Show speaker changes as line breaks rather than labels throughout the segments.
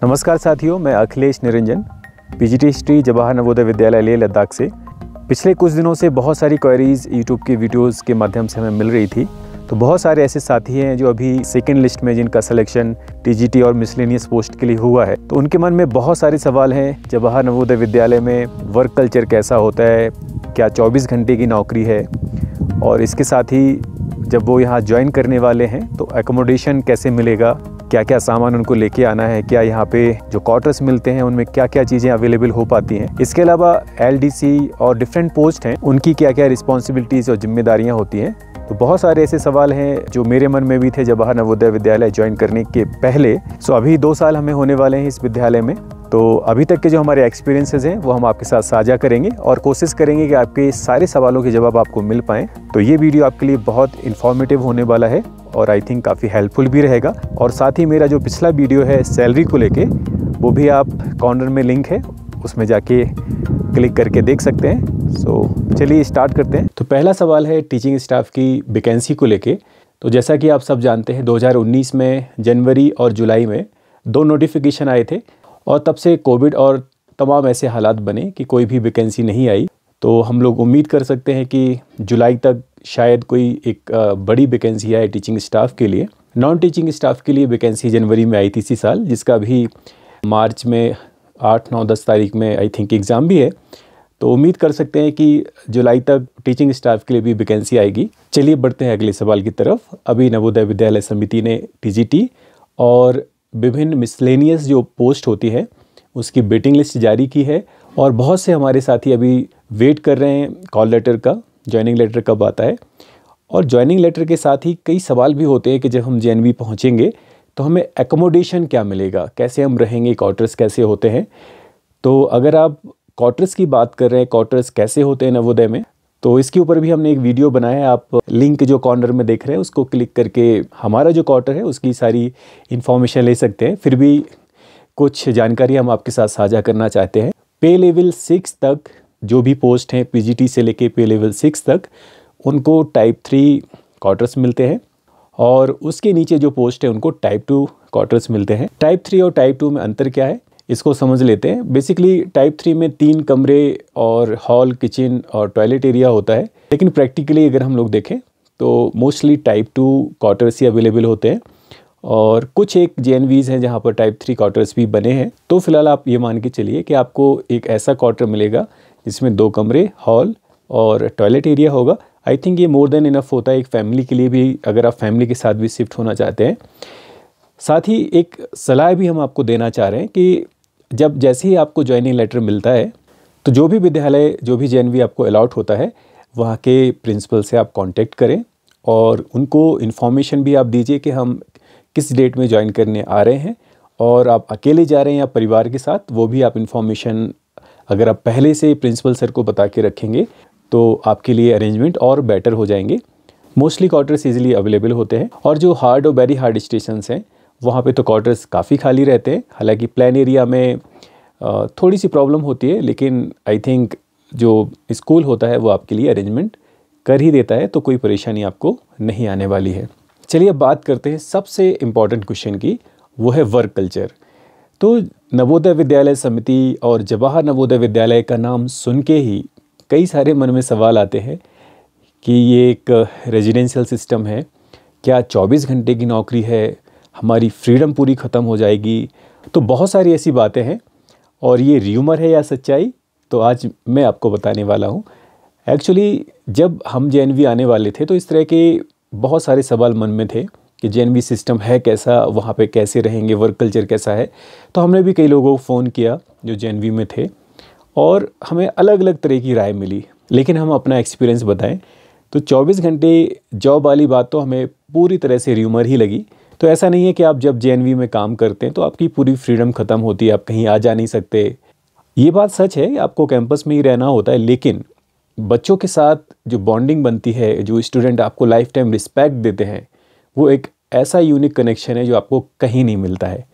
नमस्कार साथियों, मैं अखिलेश निरंजन पीजीटी हिस्ट्री जवाहर नवोदय विद्यालय लेह लद्दाख से। पिछले कुछ दिनों से बहुत सारी क्वेरीज यूट्यूब के वीडियोस के माध्यम से हमें मिल रही थी। तो बहुत सारे ऐसे साथी हैं जो अभी सेकंड लिस्ट में जिनका सिलेक्शन टीजीटी और मिसलेनियस पोस्ट के लिए हुआ है, तो उनके मन में बहुत सारे सवाल हैं। जवाहर नवोदय विद्यालय में वर्क कल्चर कैसा होता है, क्या 24 घंटे की नौकरी है, और इसके साथ ही जब वो यहाँ ज्वाइन करने वाले हैं तो एकोमोडेशन कैसे मिलेगा, क्या क्या सामान उनको लेके आना है, क्या यहाँ पे जो क्वार्टर्स मिलते हैं उनमें क्या क्या चीज़ें अवेलेबल हो पाती हैं। इसके अलावा एलडीसी और डिफरेंट पोस्ट हैं, उनकी क्या क्या रिस्पॉन्सिबिलिटीज़ और जिम्मेदारियाँ होती हैं। तो बहुत सारे ऐसे सवाल हैं जो मेरे मन में भी थे जवाहर नवोदय विद्यालय ज्वाइन करने के पहले। अभी 2 साल हमें होने वाले हैं इस विद्यालय में, तो अभी तक के जो हमारे एक्सपीरियंसेस हैं वो हम आपके साथ साझा करेंगे और कोशिश करेंगे कि आपके सारे सवालों के जवाब आपको मिल पाएँ। तो ये वीडियो आपके लिए बहुत इन्फॉर्मेटिव होने वाला है और आई थिंक काफ़ी हेल्पफुल भी रहेगा। और साथ ही मेरा जो पिछला वीडियो है सैलरी को लेके, वो भी आप कॉर्नर में लिंक है, उसमें जाके क्लिक करके देख सकते हैं। चलिए स्टार्ट करते हैं। तो पहला सवाल है टीचिंग स्टाफ की वैकेंसी को लेके। तो जैसा कि आप सब जानते हैं 2019 में जनवरी और जुलाई में 2 नोटिफिकेशन आए थे और तब से कोविड और तमाम ऐसे हालात बने कि कोई भी वैकेंसी नहीं आई। तो हम लोग उम्मीद कर सकते हैं कि जुलाई तक शायद कोई एक बड़ी वैकेंसी आए टीचिंग स्टाफ के लिए। नॉन टीचिंग स्टाफ के लिए वैकेंसी जनवरी में आई थी इसी साल, जिसका भी मार्च में 8, 9, 10 तारीख में आई थिंक एग्ज़ाम भी है। तो उम्मीद कर सकते हैं कि जुलाई तक टीचिंग स्टाफ के लिए भी वैकेंसी आएगी। चलिए बढ़ते हैं अगले सवाल की तरफ। अभी नवोदय विद्यालय समिति ने टीजीटी और विभिन्न मिसलेनियस जो पोस्ट होती है उसकी वेटिंग लिस्ट जारी की है और बहुत से हमारे साथी अभी वेट कर रहे हैं कॉल लेटर का, ज्वाइनिंग लेटर कब आता है। और ज्वाइनिंग लेटर के साथ ही कई सवाल भी होते हैं कि जब हम जेएनवी पहुंचेंगे तो हमें एकोमोडेशन क्या मिलेगा, कैसे हम रहेंगे, क्वार्टर्स कैसे होते हैं। तो अगर आप क्वार्टर्स की बात कर रहे हैं, क्वार्टर्स कैसे होते हैं नवोदय में, तो इसके ऊपर भी हमने एक वीडियो बनाया है। आप लिंक जो कॉर्नर में देख रहे हैं उसको क्लिक करके हमारा जो क्वार्टर है उसकी सारी इन्फॉर्मेशन ले सकते हैं। फिर भी कुछ जानकारी हम आपके साथ साझा करना चाहते हैं। पे लेवल 6 तक जो भी पोस्ट हैं पीजीटी से लेके पे लेवल 6 तक, उनको टाइप 3 क्वार्टर्स मिलते हैं और उसके नीचे जो पोस्ट है उनको टाइप 2 क्वार्टर्स मिलते हैं। टाइप 3 और टाइप 2 में अंतर क्या है इसको समझ लेते हैं। बेसिकली टाइप 3 में 3 कमरे और हॉल, किचन और टॉयलेट एरिया होता है, लेकिन प्रैक्टिकली अगर हम लोग देखें तो मोस्टली टाइप 2 क्वार्टर्स ही अवेलेबल होते हैं और कुछ एक जेएनवीज़ हैं जहाँ पर टाइप 3 क्वार्टर्स भी बने हैं। तो फिलहाल आप ये मान के चलिए कि आपको एक ऐसा क्वार्टर मिलेगा जिसमें 2 कमरे, हॉल और टॉयलेट एरिया होगा। आई थिंक ये मोर देन इनफ होता है एक फैमिली के लिए भी, अगर आप फैमिली के साथ भी शिफ्ट होना चाहते हैं। साथ ही एक सलाह भी हम आपको देना चाह रहे हैं कि जब जैसे ही आपको ज्वाइनिंग लेटर मिलता है तो जो भी विद्यालय, जो भी जेएनवी आपको अलॉट होता है, वहाँ के प्रिंसिपल से आप कांटेक्ट करें और उनको इन्फॉर्मेशन भी आप दीजिए कि हम किस डेट में ज्वाइन करने आ रहे हैं और आप अकेले जा रहे हैं या परिवार के साथ, वो भी आप इन्फॉर्मेशन अगर आप पहले से प्रिंसिपल सर को बता के रखेंगे तो आपके लिए अरेंजमेंट और बेटर हो जाएंगे। मोस्टली क्वार्टर्स ईजिली अवेलेबल होते हैं और जो हार्ड और वेरी हार्ड स्टेशंस हैं वहाँ पे तो क्वार्टर्स काफ़ी खाली रहते हैं। हालांकि प्लान एरिया में थोड़ी सी प्रॉब्लम होती है, लेकिन आई थिंक जो स्कूल होता है वो आपके लिए अरेंजमेंट कर ही देता है, तो कोई परेशानी आपको नहीं आने वाली है। चलिए अब बात करते हैं सबसे इम्पॉर्टेंट क्वेश्चन की, वो है वर्क कल्चर। तो नवोदय विद्यालय समिति और जवाहर नवोदय विद्यालय का नाम सुन के ही कई सारे मन में सवाल आते हैं कि ये एक रेजिडेंशियल सिस्टम है, क्या 24 घंटे की नौकरी है, हमारी फ्रीडम पूरी ख़त्म हो जाएगी। तो बहुत सारी ऐसी बातें हैं और ये र्यूमर है या सच्चाई, तो आज मैं आपको बताने वाला हूँ। एक्चुअली जब हम जेएनवी आने वाले थे तो इस तरह के बहुत सारे सवाल मन में थे कि जेएनवी सिस्टम है कैसा, वहाँ पे कैसे रहेंगे, वर्क कल्चर कैसा है। तो हमने भी कई लोगों को फ़ोन किया जो जेएनवी में थे और हमें अलग अलग तरह की राय मिली, लेकिन हम अपना एक्सपीरियंस बताएं तो 24 घंटे जॉब वाली बात तो हमें पूरी तरह से र्यूमर ही लगी। तो ऐसा नहीं है कि आप जब जेएनवी में काम करते हैं तो आपकी पूरी फ्रीडम ख़त्म होती है, आप कहीं आ जा नहीं सकते। ये बात सच है, आपको कैंपस में ही रहना होता है, लेकिन बच्चों के साथ जो बॉन्डिंग बनती है, जो स्टूडेंट आपको लाइफ टाइम रिस्पेक्ट देते हैं, वो एक ऐसा यूनिक कनेक्शन है जो आपको कहीं नहीं मिलता है।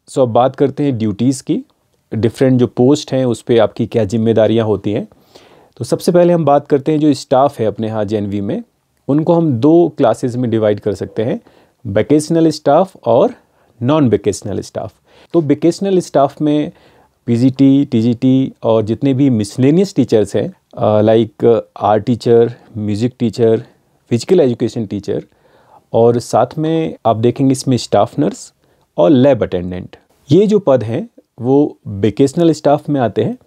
अब बात करते हैं ड्यूटीज़ की। डिफरेंट जो पोस्ट हैं उस पर आपकी क्या जिम्मेदारियाँ होती हैं। तो सबसे पहले हम बात करते हैं जो स्टाफ है अपने यहाँ जेएनवी में, उनको हम 2 क्लासेस में डिवाइड कर सकते हैं, वैकेशनल स्टाफ और नॉन वैकेशनल स्टाफ। तो वेकेशनल स्टाफ में पीजीटी, टीजीटी और जितने भी मिसलेनियस टीचर्स हैं like art teacher, music teacher, physical education teacher और साथ में आप देखेंगे इसमें स्टाफ नर्स और लैब अटेंडेंट, ये जो पद हैं वो वेकेशनल स्टाफ में आते हैं।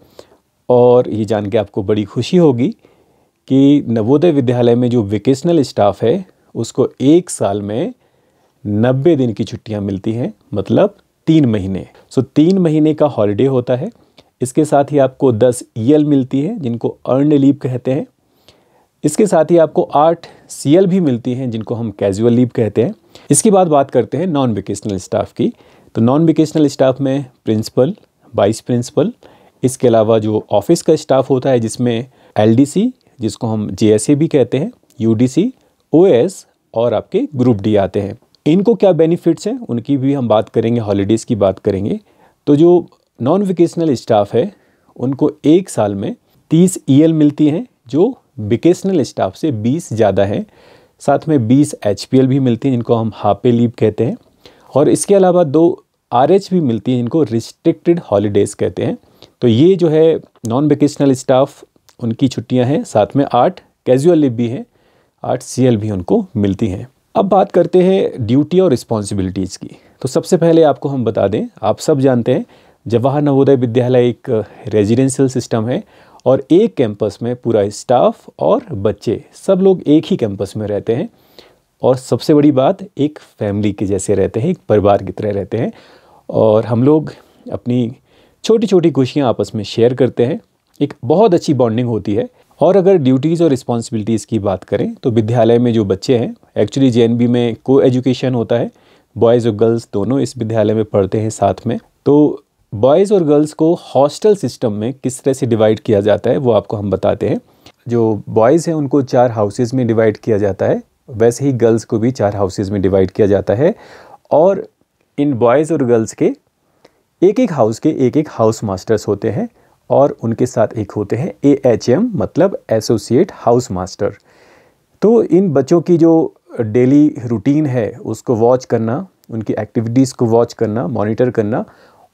और ये जान के आपको बड़ी खुशी होगी कि नवोदय विद्यालय में जो वेकेशनल स्टाफ है उसको 1 साल में 90 दिन की छुट्टियां मिलती हैं, मतलब 3 महीने। 3 महीने का हॉलिडे होता है। इसके साथ ही आपको 10 EL मिलती है जिनको अर्न्ड लीव कहते हैं। इसके साथ ही आपको 8 CL भी मिलती हैं जिनको हम कैजुअल लीव कहते हैं। इसके बाद बात करते हैं नॉन वेकेशनल स्टाफ की। तो नॉन वेकेशनल स्टाफ में प्रिंसिपल, वाइस प्रिंसिपल, इसके अलावा जो ऑफिस का स्टाफ होता है जिसमें LDC जिसको हम JSA भी कहते हैं, UDC, OS और आपके ग्रुप D आते हैं। इनको क्या बेनिफिट्स हैं उनकी भी हम बात करेंगे, हॉलीडेज़ की बात करेंगे। तो जो नॉन वेकेशनल स्टाफ है उनको 1 साल में 30 EL मिलती हैं जो वेकेशनल स्टाफ से 20 ज़्यादा हैं। साथ में 20 HPL भी मिलती हैं जिनको हम हाफ पे लीव कहते हैं। और इसके अलावा 2 RH भी मिलती हैं जिनको रिस्ट्रिक्टेड हॉलीडेज़ कहते हैं। तो ये जो है नॉन वेकेशनल स्टाफ उनकी छुट्टियां हैं। साथ में 8 कैजुअल लीव भी हैं, 8 CL भी उनको मिलती हैं। अब बात करते हैं ड्यूटी और रिस्पॉन्सिबिलिटीज़ की। तो सबसे पहले आपको हम बता दें, आप सब जानते हैं जवाहर नवोदय विद्यालय एक रेजिडेंशियल सिस्टम है और एक कैंपस में पूरा स्टाफ और बच्चे सब लोग एक ही कैंपस में रहते हैं। और सबसे बड़ी बात, एक फैमिली के जैसे रहते हैं, एक परिवार की तरह रहते हैं और हम लोग अपनी छोटी छोटी खुशियाँ आपस में शेयर करते हैं। एक बहुत अच्छी बॉन्डिंग होती है। और अगर ड्यूटीज़ और रिस्पॉन्सिबिलिटीज़ की बात करें तो विद्यालय में जो बच्चे हैं, एक्चुअली JNB में को एजुकेशन होता है, बॉयज़ और गर्ल्स दोनों इस विद्यालय में पढ़ते हैं साथ में। तो बॉयज़ और गर्ल्स को हॉस्टल सिस्टम में किस तरह से डिवाइड किया जाता है वो आपको हम बताते हैं। जो बॉयज़ हैं उनको 4 हाउसेज़ में डिवाइड किया जाता है, वैसे ही गर्ल्स को भी 4 हाउसेज़ में डिवाइड किया जाता है। और इन बॉयज़ और गर्ल्स के एक हाउस के एक हाउस मास्टर्स होते हैं और उनके साथ एक होते हैं AHM मतलब एसोसिएट हाउस मास्टर। तो इन बच्चों की जो डेली रूटीन है उसको वॉच करना, उनकी एक्टिविटीज़ को वॉच करना, मॉनिटर करना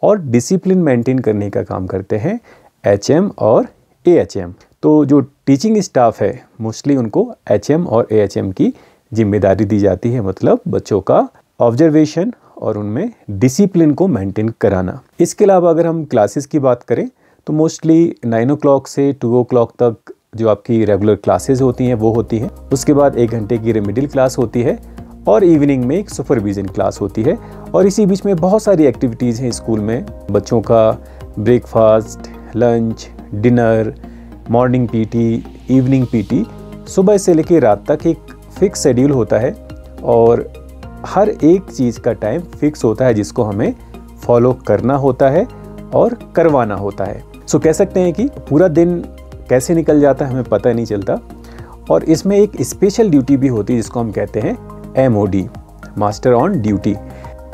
और डिसिप्लिन मेंटेन करने का काम करते हैं HM और AHM। तो जो टीचिंग स्टाफ है मोस्टली उनको HM और AHM की जिम्मेदारी दी जाती है, मतलब बच्चों का ऑब्जर्वेशन और उनमें डिसिप्लिन को मेंटेन कराना। इसके अलावा अगर हम क्लासेस की बात करें तो मोस्टली 9 o'clock से 2 o'clock तक जो आपकी रेगुलर क्लासेस होती हैं वो होती हैं। उसके बाद 1 घंटे की रेमेडियल क्लास होती है और इवनिंग में एक सुपरविजन क्लास होती है। और इसी बीच में बहुत सारी एक्टिविटीज़ हैं स्कूल में, बच्चों का breakfast, lunch, dinner, morning PT, evening PT, सुबह से लेकर रात तक एक फ़िक्स शेड्यूल होता है और हर एक चीज़ का टाइम फिक्स होता है जिसको हमें फॉलो करना होता है और करवाना होता है। सो कह सकते हैं कि पूरा दिन कैसे निकल जाता है हमें पता नहीं चलता। और इसमें एक स्पेशल ड्यूटी भी होती है जिसको हम कहते हैं MOD, master on duty.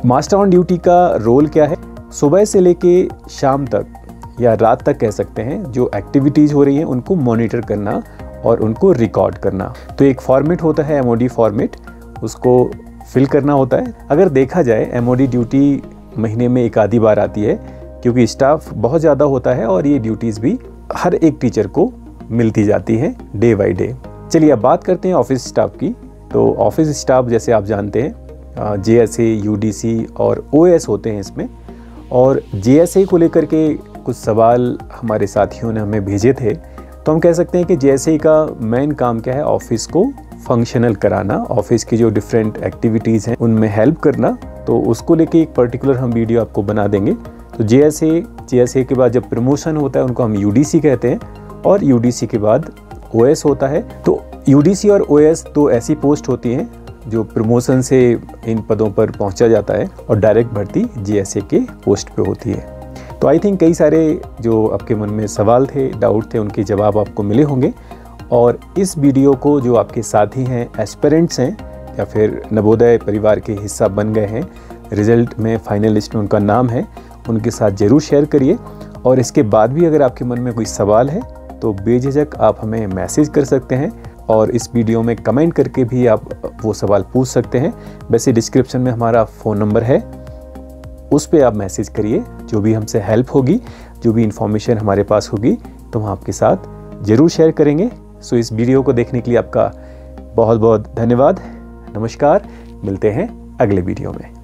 Master on duty का रोल क्या है? सुबह से लेके शाम तक या रात तक कह सकते हैं जो एक्टिविटीज़ हो रही हैं उनको मॉनिटर करना और उनको रिकॉर्ड करना। तो एक फॉर्मेट होता है MOD फॉर्मेट, उसको फिल करना होता है। अगर देखा जाए MOD ड्यूटी महीने में एक आधी बार आती है क्योंकि स्टाफ बहुत ज़्यादा होता है और ये ड्यूटीज़ भी हर एक टीचर को मिलती जाती हैं डे बाय डे। चलिए अब बात करते हैं ऑफिस स्टाफ की। तो ऑफिस स्टाफ जैसे आप जानते हैं JSA, UDC और OS होते हैं इसमें। और JSA को लेकर के कुछ सवाल हमारे साथियों ने हमें भेजे थे। तो हम कह सकते हैं कि JSA का मेन काम क्या है? ऑफिस को फंक्शनल कराना, ऑफिस की जो डिफरेंट एक्टिविटीज़ हैं उनमें हेल्प करना। तो उसको लेके एक पर्टिकुलर हम वीडियो आपको बना देंगे। तो JSA के बाद जब प्रमोशन होता है उनको हम UDC कहते हैं और UDC के बाद OS होता है। तो UDC और OS तो ऐसी पोस्ट होती हैं जो प्रमोशन से इन पदों पर पहुंचा जाता है और डायरेक्ट भर्ती JSA के पोस्ट पे होती है। तो आई थिंक कई सारे जो आपके मन में सवाल थे, डाउट थे, उनके जवाब आपको मिले होंगे। और इस वीडियो को जो आपके साथी हैं, एस्पिरेंट्स हैं या फिर नवोदय परिवार के हिस्सा बन गए हैं, रिजल्ट में फाइनल लिस्ट में उनका नाम है, उनके साथ ज़रूर शेयर करिए। और इसके बाद भी अगर आपके मन में कोई सवाल है तो बेझिझक आप हमें मैसेज कर सकते हैं और इस वीडियो में कमेंट करके भी आप वो सवाल पूछ सकते हैं। वैसे डिस्क्रिप्शन में हमारा फ़ोन नंबर है उस पर आप मैसेज करिए। जो भी हमसे हेल्प होगी, जो भी इंफॉर्मेशन हमारे पास होगी तो हम आपके साथ ज़रूर शेयर करेंगे। सो इस वीडियो को देखने के लिए आपका बहुत बहुत धन्यवाद। नमस्कार, मिलते हैं अगले वीडियो में।